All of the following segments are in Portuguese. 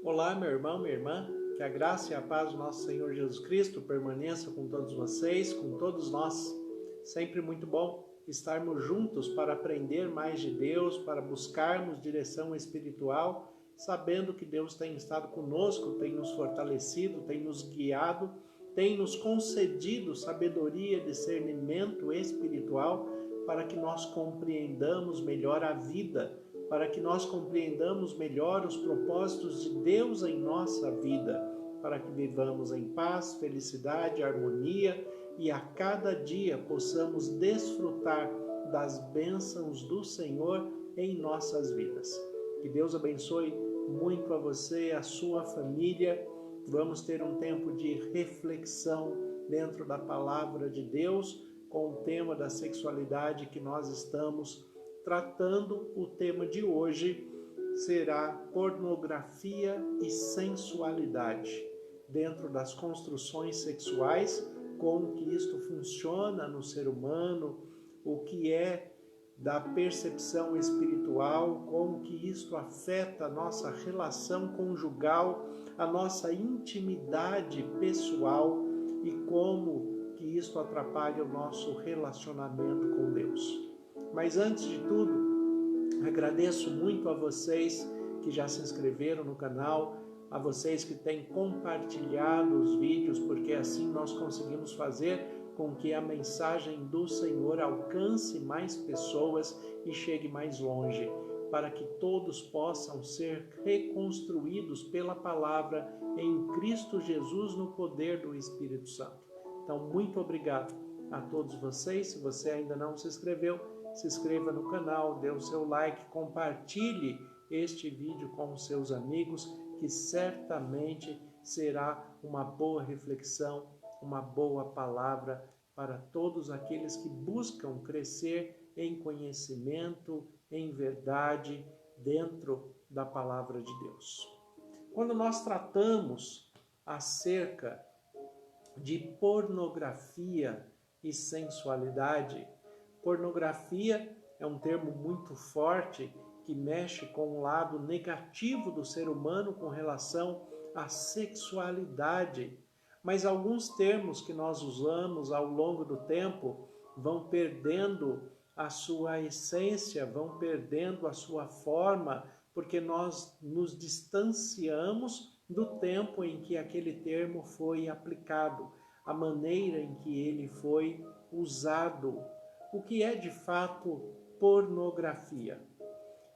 Olá, meu irmão, minha irmã, que a graça e a paz do nosso Senhor Jesus Cristo permaneça com todos vocês, com todos nós. Sempre muito bom estarmos juntos para aprender mais de Deus, para buscarmos direção espiritual, sabendo que Deus tem estado conosco, tem nos fortalecido, tem nos guiado, tem nos concedido sabedoria, discernimento espiritual para que nós compreendamos melhor a vida, para que nós compreendamos melhor os propósitos de Deus em nossa vida, para que vivamos em paz, felicidade, harmonia e a cada dia possamos desfrutar das bênçãos do Senhor em nossas vidas. Que Deus abençoe muito a você e a sua família. Vamos ter um tempo de reflexão dentro da palavra de Deus com o tema da sexualidade que nós estamos tratando. O tema de hoje será pornografia e sensualidade dentro das construções sexuais, como que isto funciona no ser humano, o que é da percepção espiritual, como que isto afeta a nossa relação conjugal, a nossa intimidade pessoal e como que isto atrapalha o nosso relacionamento com Deus. Mas antes de tudo, agradeço muito a vocês que já se inscreveram no canal, a vocês que têm compartilhado os vídeos, porque assim nós conseguimos fazer com que a mensagem do Senhor alcance mais pessoas e chegue mais longe, para que todos possam ser reconstruídos pela palavra em Cristo Jesus no poder do Espírito Santo. Então, muito obrigado a todos vocês. Se você ainda não se inscreveu, se inscreva no canal, dê o seu like, compartilhe este vídeo com os seus amigos, que certamente será uma boa reflexão, uma boa palavra para todos aqueles que buscam crescer em conhecimento, em verdade, dentro da palavra de Deus. Quando nós tratamos acerca de pornografia e sensualidade, pornografia é um termo muito forte que mexe com o lado negativo do ser humano com relação à sexualidade. Mas alguns termos que nós usamos ao longo do tempo vão perdendo a sua essência, vão perdendo a sua forma, porque nós nos distanciamos do tempo em que aquele termo foi aplicado, a maneira em que ele foi usado. O que é de fato pornografia?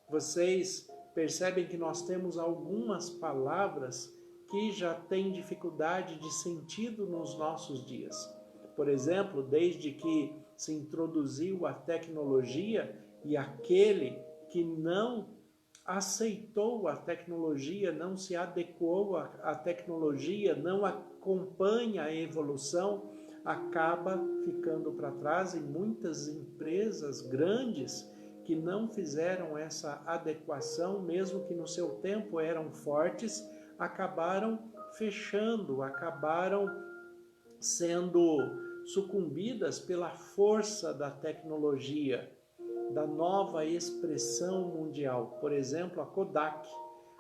Vocês percebem que nós temos algumas palavras que já têm dificuldade de sentido nos nossos dias. Por exemplo, desde que se introduziu a tecnologia e aquele que não aceitou a tecnologia, não se adequou à tecnologia, não acompanha a evolução, acaba ficando para trás, e muitas empresas grandes que não fizeram essa adequação, mesmo que no seu tempo eram fortes, acabaram fechando, acabaram sendo sucumbidas pela força da tecnologia, da nova expressão mundial. Por exemplo, a Kodak.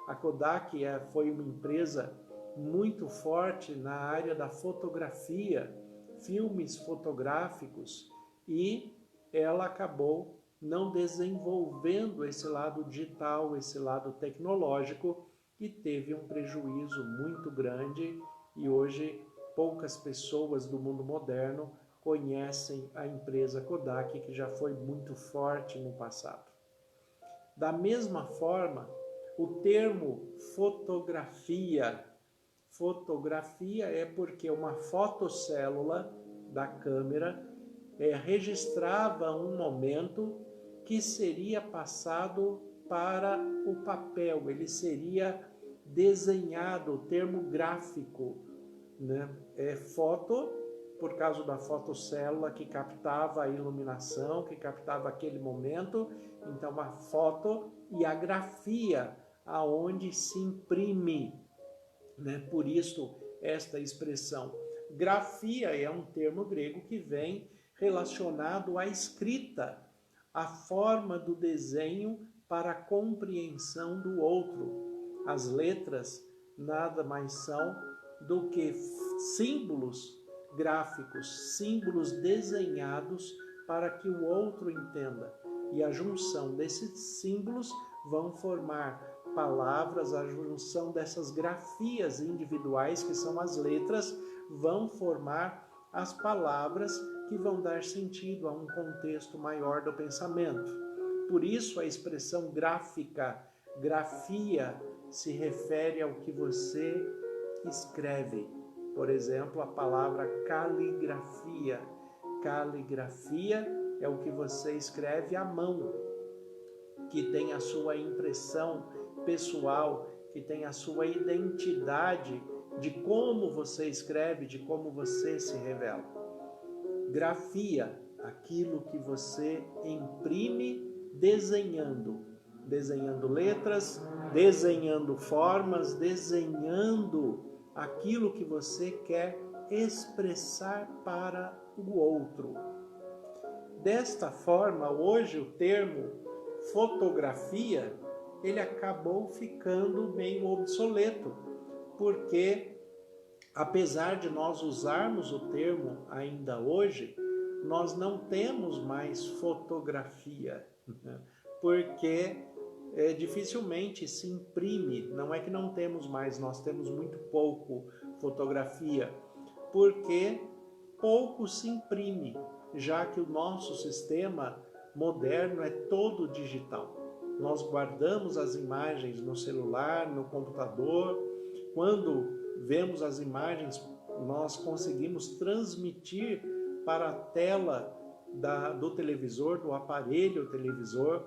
A Kodak foi uma empresa muito forte na área da fotografia, filmes fotográficos, e ela acabou não desenvolvendo esse lado digital, esse lado tecnológico, e teve um prejuízo muito grande, e hoje poucas pessoas do mundo moderno conhecem a empresa Kodak, que já foi muito forte no passado. Da mesma forma, o termo fotografia é porque uma fotocélula da câmera registrava um momento que seria passado para o papel, ele seria desenhado, o termo gráfico, né? Foto, por causa da fotocélula que captava a iluminação, que captava aquele momento, então a foto, e a grafia, aonde se imprime, né? Por isso esta expressão. Grafia é um termo grego que vem relacionado à escrita, a forma do desenho para a compreensão do outro. As letras nada mais são do que símbolos gráficos, símbolos desenhados para que o outro entenda. E a junção desses símbolos vão formar palavras, a junção dessas grafias individuais, que são as letras, vão formar as palavras que vão dar sentido a um contexto maior do pensamento. Por isso a expressão gráfica, grafia, se refere ao que você escreve. Por exemplo, a palavra caligrafia. Caligrafia é o que você escreve à mão, que tem a sua impressão pessoal, que tem a sua identidade de como você escreve, de como você se revela. Grafia, aquilo que você imprime desenhando letras, desenhando formas, desenhando aquilo que você quer expressar para o outro. Desta forma, hoje o termo fotografia, ele acabou ficando meio obsoleto, porque apesar de nós usarmos o termo ainda hoje, nós não temos mais fotografia, né? Porque dificilmente se imprime, não é que não temos mais, nós temos muito pouco fotografia, porque pouco se imprime, já que o nosso sistema moderno é todo digital. Nós guardamos as imagens no celular, no computador. Quando vemos as imagens, nós conseguimos transmitir para a tela do televisor, do aparelho televisor,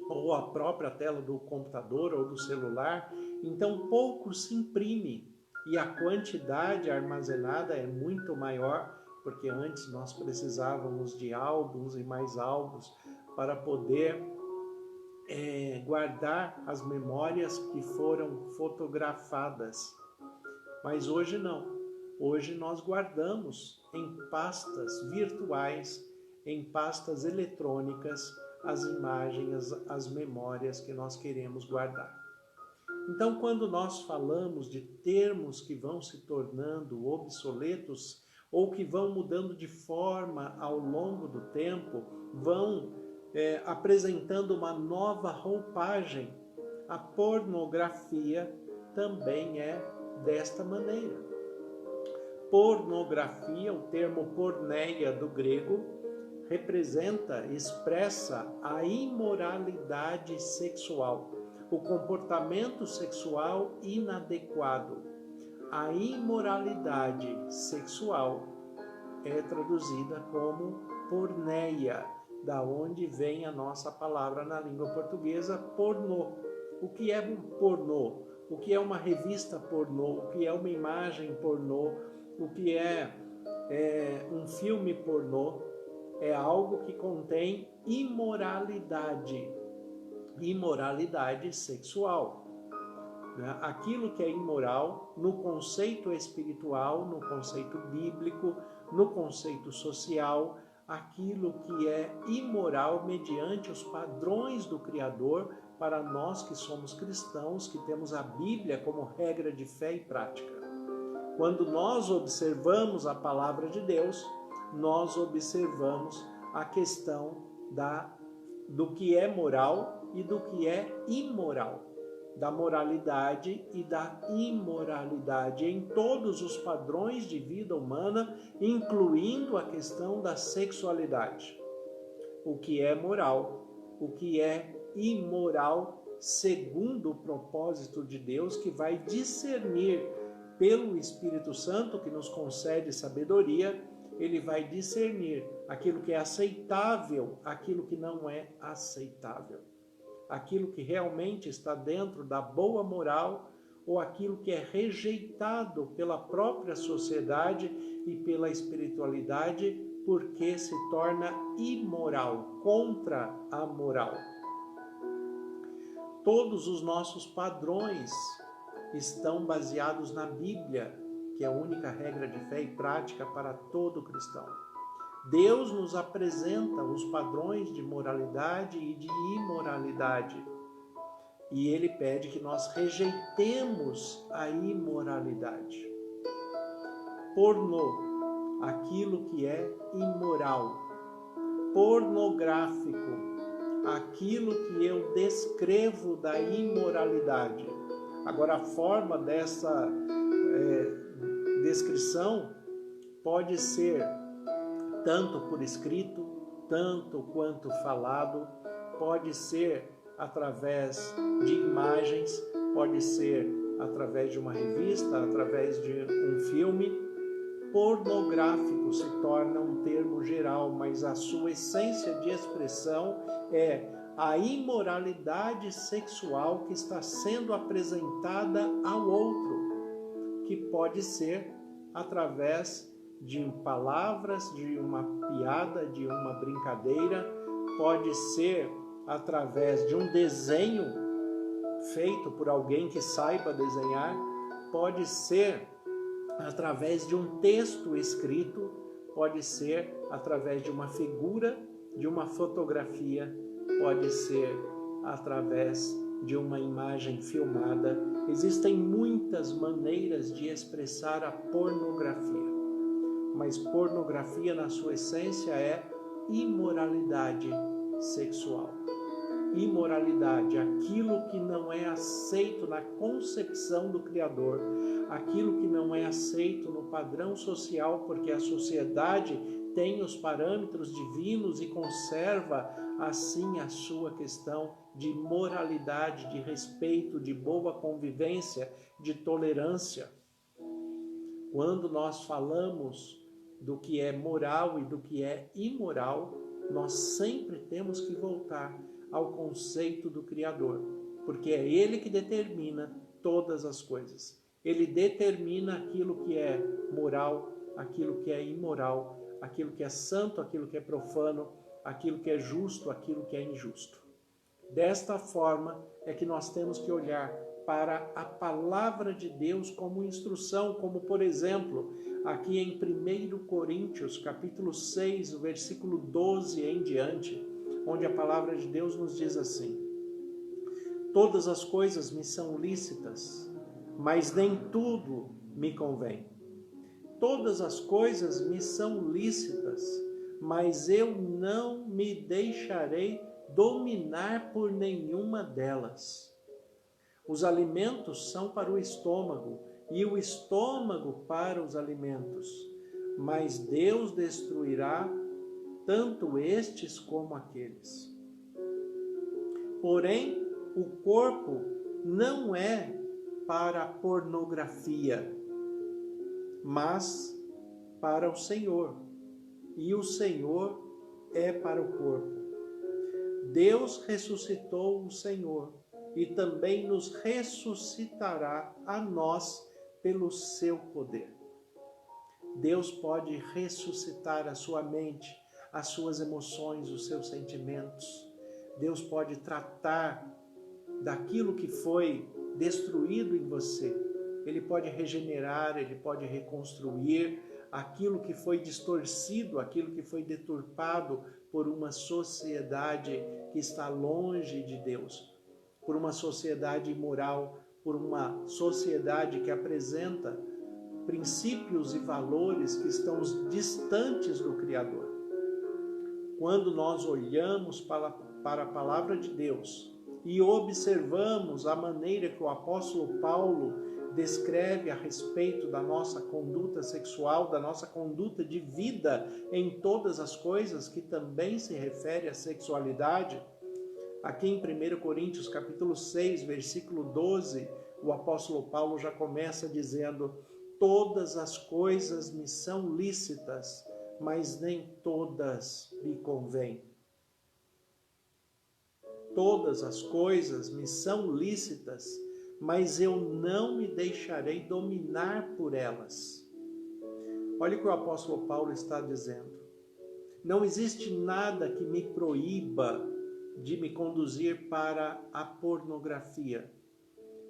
ou a própria tela do computador ou do celular. Então pouco se imprime e a quantidade armazenada é muito maior, porque antes nós precisávamos de álbuns e mais álbuns para poder guardar as memórias que foram fotografadas. Mas hoje não. Hoje nós guardamos em pastas virtuais, em pastas eletrônicas, as imagens, as memórias que nós queremos guardar. Então, quando nós falamos de termos que vão se tornando obsoletos ou que vão mudando de forma ao longo do tempo, vão apresentando uma nova roupagem, a pornografia também é desta maneira. Pornografia, o termo porneia do grego, expressa a imoralidade sexual, o comportamento sexual inadequado. A imoralidade sexual é traduzida como porneia, da onde vem a nossa palavra na língua portuguesa, pornô. O que é um pornô? O que é uma revista pornô? O que é uma imagem pornô? O que é um filme pornô? É algo que contém imoralidade sexual. Aquilo que é imoral, no conceito espiritual, no conceito bíblico, no conceito social, aquilo que é imoral mediante os padrões do Criador para nós que somos cristãos, que temos a Bíblia como regra de fé e prática. Quando nós observamos a palavra de Deus, nós observamos a questão do que é moral e do que é imoral, da moralidade e da imoralidade em todos os padrões de vida humana, incluindo a questão da sexualidade. O que é moral, o que é imoral, segundo o propósito de Deus, que vai discernir pelo Espírito Santo, que nos concede sabedoria. Ele vai discernir aquilo que é aceitável, aquilo que não é aceitável. Aquilo que realmente está dentro da boa moral ou aquilo que é rejeitado pela própria sociedade e pela espiritualidade, porque se torna imoral, contra a moral. Todos os nossos padrões estão baseados na Bíblia, que é a única regra de fé e prática para todo cristão. Deus nos apresenta os padrões de moralidade e de imoralidade. E ele pede que nós rejeitemos a imoralidade. Pornô, aquilo que é imoral. Pornográfico, aquilo que eu descrevo da imoralidade. Agora, a forma dessa descrição pode ser tanto por escrito, tanto quanto falado, pode ser através de imagens, pode ser através de uma revista, através de um filme. Pornográfico se torna um termo geral, mas a sua essência de expressão é a imoralidade sexual que está sendo apresentada ao outro, que pode ser através de palavras, de uma piada, de uma brincadeira, pode ser através de um desenho feito por alguém que saiba desenhar, pode ser através de um texto escrito, pode ser através de uma figura, de uma fotografia, pode ser através de uma imagem filmada. Existem muitas maneiras de expressar a pornografia, mas pornografia na sua essência é imoralidade sexual. Imoralidade, aquilo que não é aceito na concepção do Criador, aquilo que não é aceito no padrão social, porque a sociedade tem os parâmetros divinos e conserva assim a sua questão de moralidade, de respeito, de boa convivência, de tolerância. Quando nós falamos do que é moral e do que é imoral, nós sempre temos que voltar ao conceito do Criador, porque é Ele que determina todas as coisas. Ele determina aquilo que é moral, aquilo que é imoral, aquilo que é santo, aquilo que é profano, aquilo que é justo, aquilo que é injusto. Desta forma é que nós temos que olhar para a palavra de Deus como instrução, como por exemplo, aqui em 1 Coríntios, capítulo 6, o versículo 12 em diante, onde a palavra de Deus nos diz assim: todas as coisas me são lícitas, mas nem tudo me convém. Todas as coisas me são lícitas, mas eu não me deixarei dominar por nenhuma delas. Os alimentos são para o estômago, e o estômago para os alimentos, mas Deus destruirá tanto estes como aqueles. Porém, o corpo não é para a pornografia, mas para o Senhor, e o Senhor é para o corpo. Deus ressuscitou o Senhor e também nos ressuscitará a nós pelo seu poder. Deus pode ressuscitar a sua mente, as suas emoções, os seus sentimentos. Deus pode tratar daquilo que foi destruído em você. Ele pode regenerar, Ele pode reconstruir aquilo que foi distorcido, aquilo que foi deturpado por uma sociedade que está longe de Deus, por uma sociedade imoral, por uma sociedade que apresenta princípios e valores que estão distantes do Criador. Quando nós olhamos para a palavra de Deus e observamos a maneira que o apóstolo Paulo descreve a respeito da nossa conduta sexual, da nossa conduta de vida em todas as coisas, que também se refere à sexualidade, aqui em 1 Coríntios capítulo 6, versículo 12, o apóstolo Paulo já começa dizendo: todas as coisas me são lícitas, mas nem todas me convêm. Todas as coisas me são lícitas, mas eu não me deixarei dominar por elas. Olha o que o apóstolo Paulo está dizendo. Não existe nada que me proíba de me conduzir para a pornografia.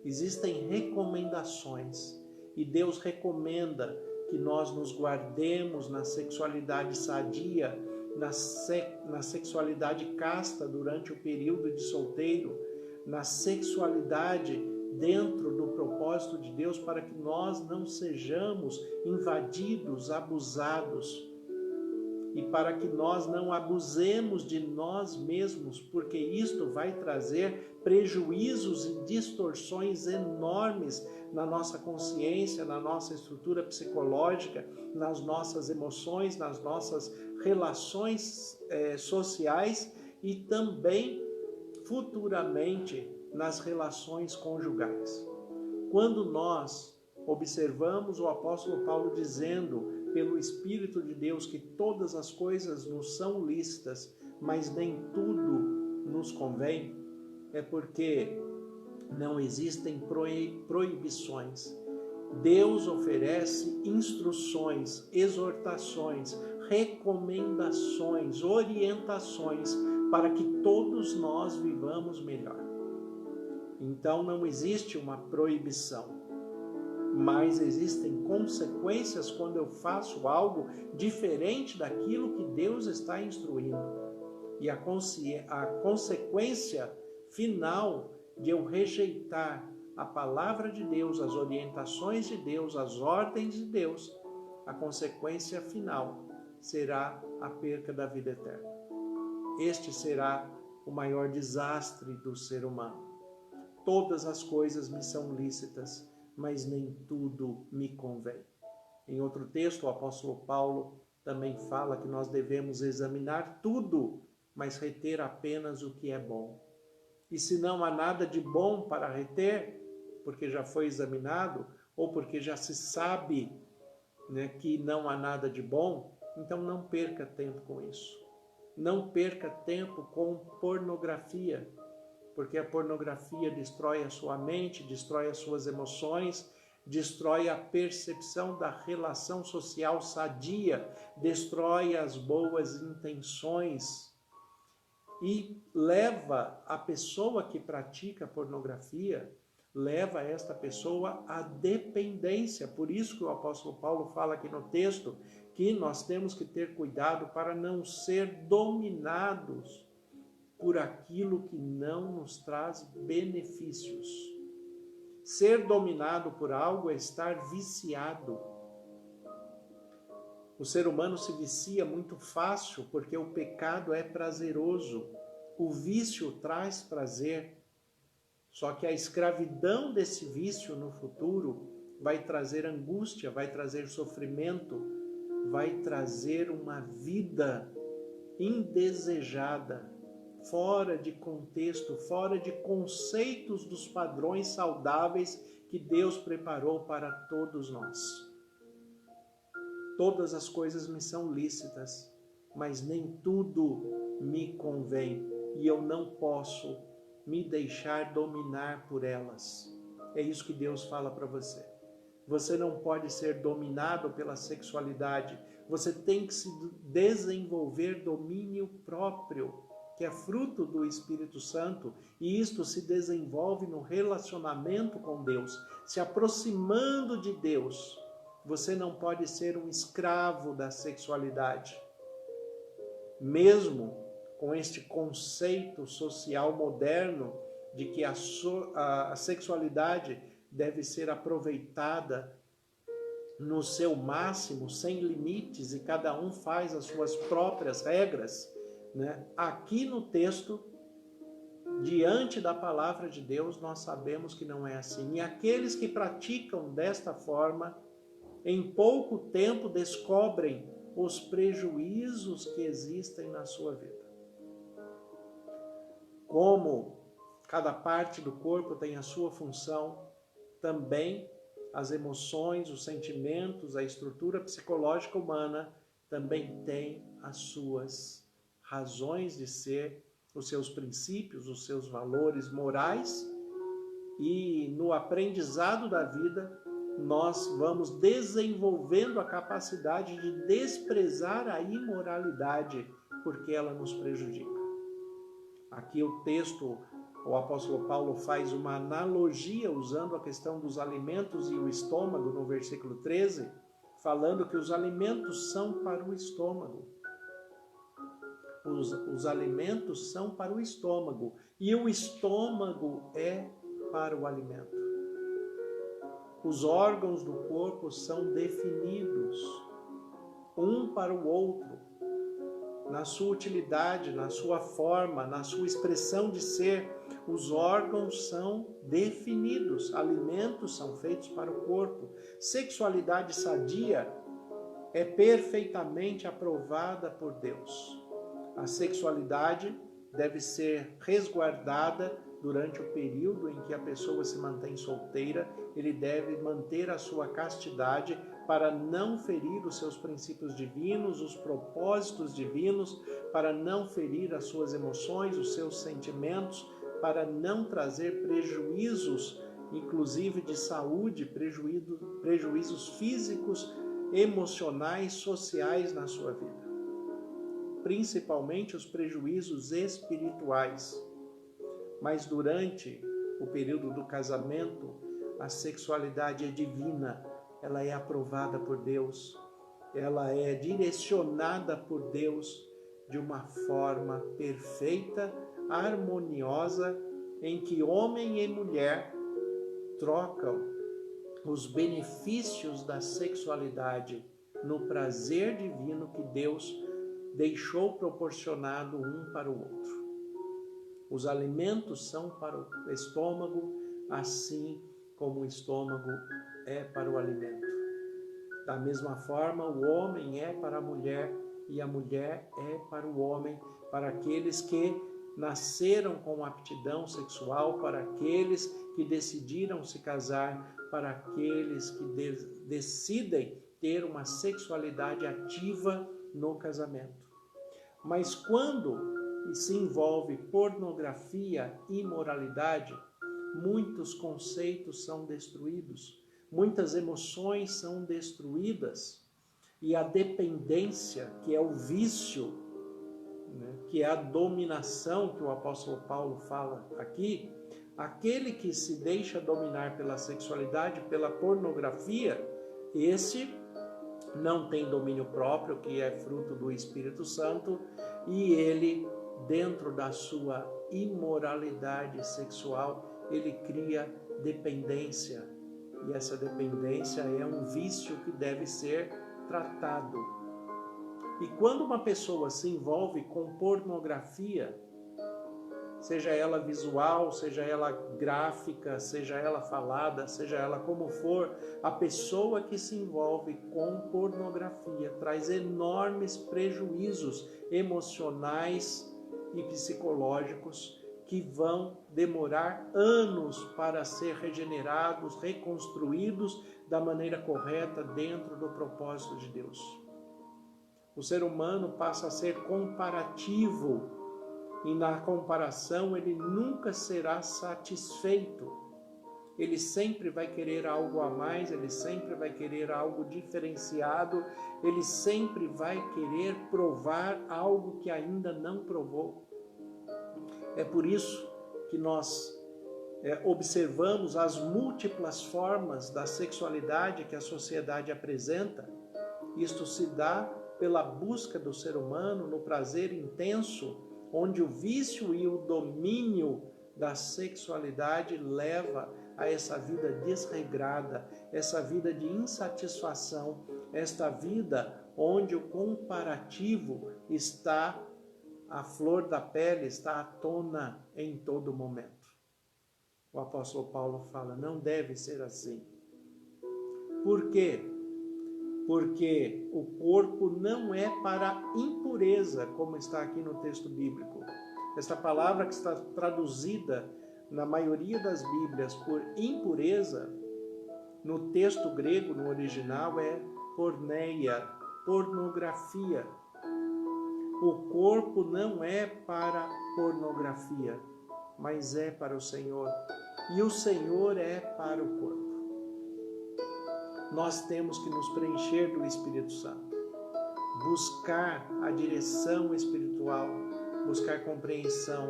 Existem recomendações e Deus recomenda que nós nos guardemos na sexualidade sadia, na sexualidade casta durante o período de solteiro. na sexualidade dentro do propósito de Deus, para que nós não sejamos invadidos, abusados, e para que nós não abusemos de nós mesmos, porque isto vai trazer prejuízos e distorções enormes na nossa consciência, na nossa estrutura psicológica, nas nossas emoções, nas nossas relações sociais e também futuramente nas relações conjugais. Quando nós observamos o apóstolo Paulo dizendo pelo Espírito de Deus que todas as coisas nos são lícitas, mas nem tudo nos convém, é porque não existem proibições. Deus oferece instruções, exortações, recomendações, orientações para que todos nós vivamos melhor. Então não existe uma proibição, mas existem consequências quando eu faço algo diferente daquilo que Deus está instruindo. E a consequência final de eu rejeitar a palavra de Deus, as orientações de Deus, as ordens de Deus, a consequência final será a perca da vida eterna. Este será o maior desastre do ser humano. Todas as coisas me são lícitas, mas nem tudo me convém. Em outro texto, o apóstolo Paulo também fala que nós devemos examinar tudo, mas reter apenas o que é bom. E se não há nada de bom para reter, porque já foi examinado, ou porque já se sabe, que não há nada de bom, então não perca tempo com isso. Não perca tempo com pornografia, porque a pornografia destrói a sua mente, destrói as suas emoções, destrói a percepção da relação social sadia, destrói as boas intenções e leva a pessoa que pratica pornografia, leva esta pessoa à dependência. Por isso que o apóstolo Paulo fala aqui no texto que nós temos que ter cuidado para não ser dominados por aquilo que não nos traz benefícios. Ser dominado por algo é estar viciado. O ser humano se vicia muito fácil porque o pecado é prazeroso. O vício traz prazer. Só que a escravidão desse vício no futuro vai trazer angústia, vai trazer sofrimento, vai trazer uma vida indesejada, fora de contexto, fora de conceitos dos padrões saudáveis que Deus preparou para todos nós. Todas as coisas me são lícitas, mas nem tudo me convém, e eu não posso me deixar dominar por elas. É isso que Deus fala para você. Você não pode ser dominado pela sexualidade, você tem que se desenvolver domínio próprio, que é fruto do Espírito Santo, e isto se desenvolve no relacionamento com Deus, se aproximando de Deus. Você não pode ser um escravo da sexualidade. Mesmo com este conceito social moderno de que a sexualidade deve ser aproveitada no seu máximo, sem limites, e cada um faz as suas próprias regras, Aqui no texto, diante da palavra de Deus, nós sabemos que não é assim. E aqueles que praticam desta forma, em pouco tempo descobrem os prejuízos que existem na sua vida. Como cada parte do corpo tem a sua função, também as emoções, os sentimentos, a estrutura psicológica humana também tem as suas razões de ser, os seus princípios, os seus valores morais, e no aprendizado da vida nós vamos desenvolvendo a capacidade de desprezar a imoralidade, porque ela nos prejudica. Aqui o texto, o apóstolo Paulo faz uma analogia usando a questão dos alimentos e o estômago no versículo 13, falando que os alimentos são para o estômago. Os alimentos são para o estômago e o estômago é para o alimento. Os órgãos do corpo são definidos, um para o outro, na sua utilidade, na sua forma, na sua expressão de ser. Os órgãos são definidos, alimentos são feitos para o corpo. Sexualidade sadia é perfeitamente aprovada por Deus. A sexualidade deve ser resguardada durante o período em que a pessoa se mantém solteira. Ele deve manter a sua castidade para não ferir os seus princípios divinos, os propósitos divinos, para não ferir as suas emoções, os seus sentimentos, para não trazer prejuízos, inclusive de saúde, prejuízos físicos, emocionais, sociais na sua vida. Principalmente os prejuízos espirituais. Mas durante o período do casamento, a sexualidade é divina, ela é aprovada por Deus, ela é direcionada por Deus de uma forma perfeita, harmoniosa, em que homem e mulher trocam os benefícios da sexualidade no prazer divino que Deus deixou proporcionado um para o outro. Os alimentos são para o estômago, assim como o estômago é para o alimento. Da mesma forma, o homem é para a mulher e a mulher é para o homem, para aqueles que nasceram com aptidão sexual, para aqueles que decidiram se casar, para aqueles que decidem ter uma sexualidade ativa no casamento. Mas quando se envolve pornografia e imoralidade, muitos conceitos são destruídos, muitas emoções são destruídas, e a dependência, que é o vício, né, que é a dominação que o apóstolo Paulo fala aqui, aquele que se deixa dominar pela sexualidade, pela pornografia, esse não tem domínio próprio, que é fruto do Espírito Santo, e ele, dentro da sua imoralidade sexual, ele cria dependência. E essa dependência é um vício que deve ser tratado. E quando uma pessoa se envolve com pornografia, seja ela visual, seja ela gráfica, seja ela falada, seja ela como for, a pessoa que se envolve com pornografia traz enormes prejuízos emocionais e psicológicos que vão demorar anos para ser regenerados, reconstruídos da maneira correta dentro do propósito de Deus. O ser humano passa a ser comparativo, e na comparação ele nunca será satisfeito. Ele sempre vai querer algo a mais, ele sempre vai querer algo diferenciado, ele sempre vai querer provar algo que ainda não provou. É por isso que nós observamos as múltiplas formas da sexualidade que a sociedade apresenta. Isto se dá pela busca do ser humano no prazer intenso, onde o vício e o domínio da sexualidade leva a essa vida desregrada, essa vida de insatisfação, esta vida onde o comparativo está à flor da pele, está à tona em todo momento. O apóstolo Paulo fala, não deve ser assim. Por quê? Porque o corpo não é para impureza, como está aqui no texto bíblico. Esta palavra que está traduzida na maioria das Bíblias por impureza, no texto grego, no original, é porneia, pornografia. O corpo não é para pornografia, mas é para o Senhor. E o Senhor é para o corpo. Nós temos que nos preencher do Espírito Santo, buscar a direção espiritual, buscar compreensão,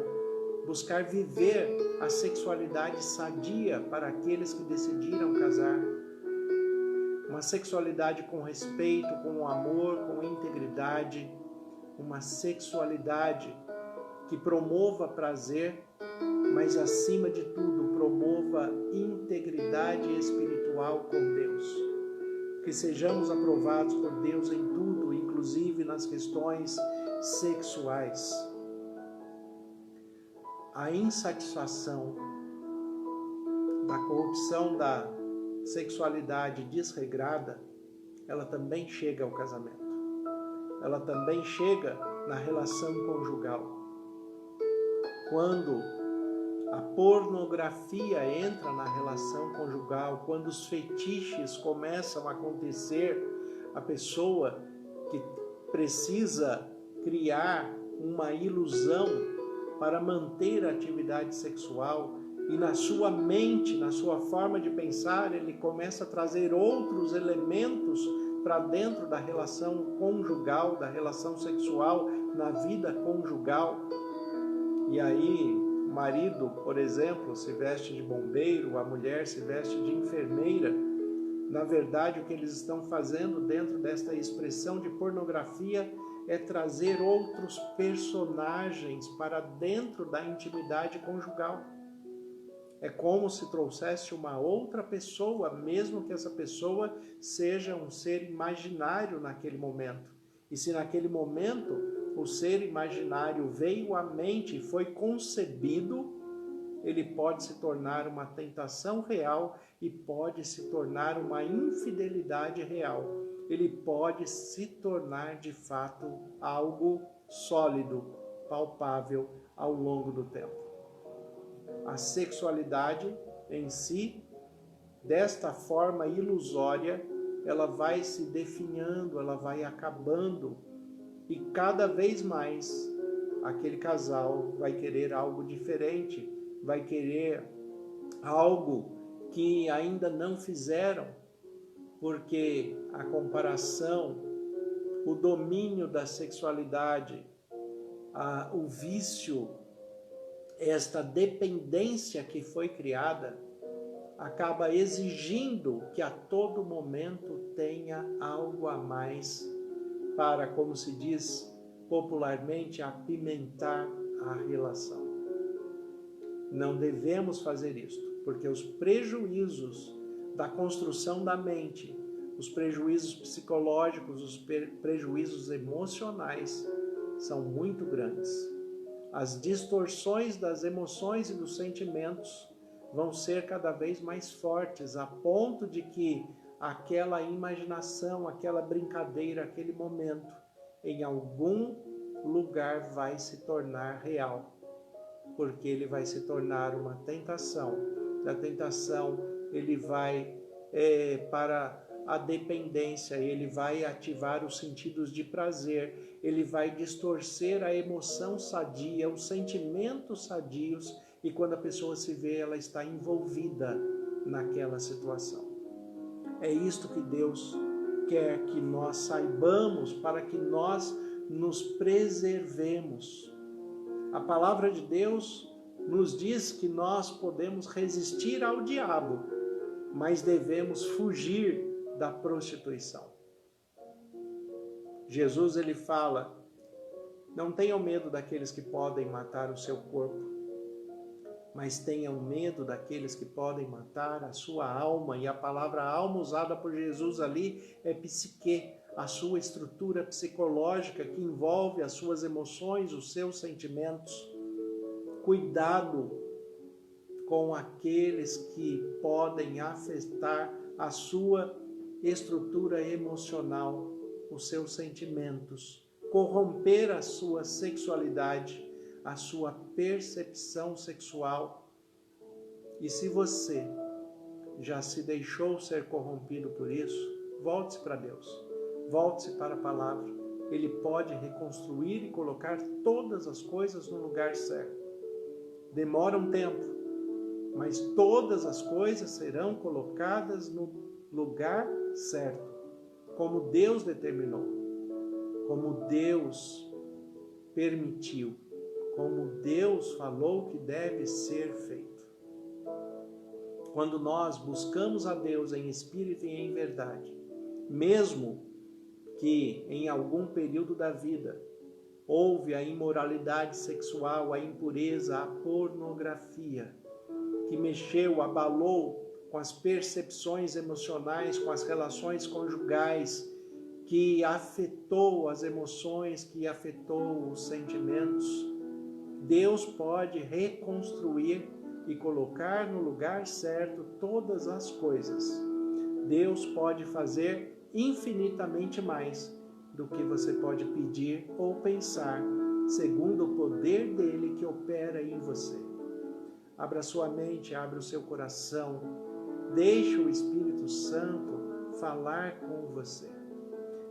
buscar viver a sexualidade sadia para aqueles que decidiram casar. Uma sexualidade com respeito, com amor, com integridade, uma sexualidade que promova prazer mas acima de tudo promova integridade espiritual com Deus. Que sejamos aprovados por Deus em tudo, inclusive nas questões sexuais. A insatisfação da corrupção da sexualidade desregrada, ela também chega ao casamento. Ela também chega na relação conjugal. Quando a pornografia entra na relação conjugal, quando os fetiches começam a acontecer, a pessoa que precisa criar uma ilusão para manter a atividade sexual, e na sua mente, na sua forma de pensar, ele começa a trazer outros elementos para dentro da relação conjugal, da relação sexual, na vida conjugal. E aí, o marido, por exemplo, se veste de bombeiro, a mulher se veste de enfermeira. Na verdade, o que eles estão fazendo dentro desta expressão de pornografia é trazer outros personagens para dentro da intimidade conjugal. É como se trouxesse uma outra pessoa, mesmo que essa pessoa seja um ser imaginário naquele momento. E se naquele momento o ser imaginário veio à mente e foi concebido, ele pode se tornar uma tentação real e pode se tornar uma infidelidade real. Ele pode se tornar de fato algo sólido, palpável ao longo do tempo. A sexualidade em si, desta forma ilusória, ela vai se definhando, ela vai acabando, e cada vez mais aquele casal vai querer algo diferente, vai querer algo que ainda não fizeram, porque a comparação, o domínio da sexualidade, o vício, esta dependência que foi criada, acaba exigindo que a todo momento tenha algo a mais para, como se diz popularmente, apimentar a relação. Não devemos fazer isto, porque os prejuízos da construção da mente, os prejuízos psicológicos, os prejuízos emocionais são muito grandes. As distorções das emoções e dos sentimentos vão ser cada vez mais fortes, a ponto de que aquela imaginação, aquela brincadeira, aquele momento, em algum lugar vai se tornar real, porque ele vai se tornar uma tentação. Da tentação, ele vai para a dependência, ele vai ativar os sentidos de prazer, ele vai distorcer a emoção sadia, os sentimentos sadios, e quando a pessoa se vê, ela está envolvida naquela situação. É isto que Deus quer que nós saibamos, para que nós nos preservemos. A palavra de Deus nos diz que nós podemos resistir ao diabo, mas devemos fugir da prostituição. Jesus, ele fala: não tenham medo daqueles que podem matar o seu corpo, mas tenham medo daqueles que podem matar a sua alma. E a palavra alma usada por Jesus ali é psique, a sua estrutura psicológica que envolve as suas emoções, os seus sentimentos. Cuidado com aqueles que podem afetar a sua estrutura emocional, os seus sentimentos, corromper a sua sexualidade, a sua percepção sexual. E se você já se deixou ser corrompido por isso, volte-se para Deus, volte-se para a palavra. Ele pode reconstruir e colocar todas as coisas no lugar certo. Demora um tempo, mas todas as coisas serão colocadas no lugar certo, como Deus determinou, como Deus permitiu, como Deus falou que deve ser feito. Quando nós buscamos a Deus em espírito e em verdade, mesmo que em algum período da vida houve a imoralidade sexual, a impureza, a pornografia, que mexeu, abalou com as percepções emocionais, com as relações conjugais, que afetou as emoções, que afetou os sentimentos. Deus pode reconstruir e colocar no lugar certo todas as coisas. Deus pode fazer infinitamente mais do que você pode pedir ou pensar, segundo o poder dele que opera em você. Abra sua mente, abra o seu coração, deixe o Espírito Santo falar com você.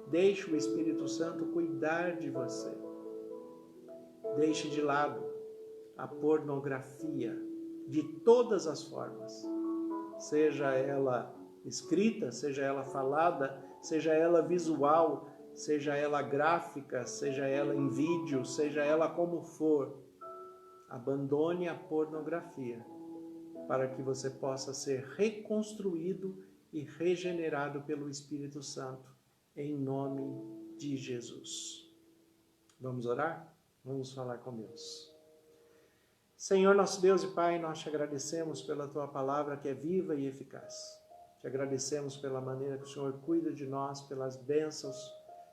Deixe o Espírito Santo cuidar de você. Deixe de lado a pornografia de todas as formas, seja ela escrita, seja ela falada, seja ela visual, seja ela gráfica, seja ela em vídeo, seja ela como for. Abandone a pornografia para que você possa ser reconstruído e regenerado pelo Espírito Santo, em nome de Jesus. Vamos orar? Vamos falar com Deus. Senhor, nosso Deus e Pai, nós te agradecemos pela Tua palavra que é viva e eficaz. Te agradecemos pela maneira que o Senhor cuida de nós, pelas bênçãos,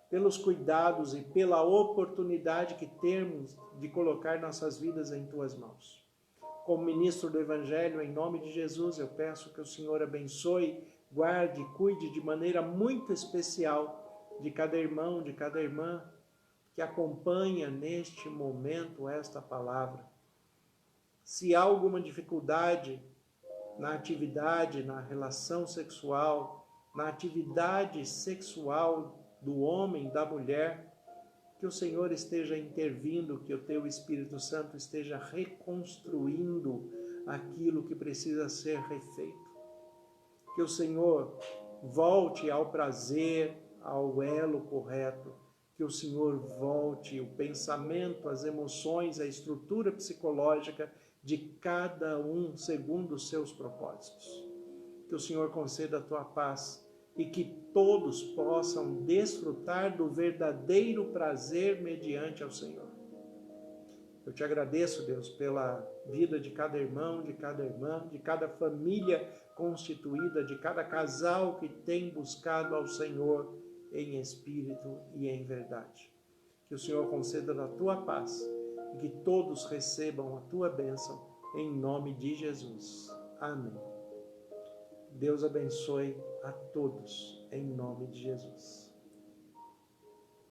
pelos cuidados e pela oportunidade que temos de colocar nossas vidas em Tuas mãos. Como ministro do Evangelho, em nome de Jesus, eu peço que o Senhor abençoe, guarde, cuide de maneira muito especial de cada irmão, de cada irmã que acompanha neste momento esta palavra. Se há alguma dificuldade na atividade, na relação sexual, na atividade sexual do homem, da mulher, que o Senhor esteja intervindo, que o Teu Espírito Santo esteja reconstruindo aquilo que precisa ser refeito. Que o Senhor volte ao prazer, ao elo correto, que o Senhor volte o pensamento, as emoções, a estrutura psicológica de cada um segundo os seus propósitos. Que o Senhor conceda a Tua paz e que todos possam desfrutar do verdadeiro prazer mediante ao Senhor. Eu te agradeço, Deus, pela vida de cada irmão, de cada irmã, de cada família constituída, de cada casal que tem buscado ao Senhor em espírito e em verdade. Que o Senhor conceda a Tua paz e que todos recebam a Tua bênção em nome de Jesus. Amém. Deus abençoe a todos, em nome de Jesus.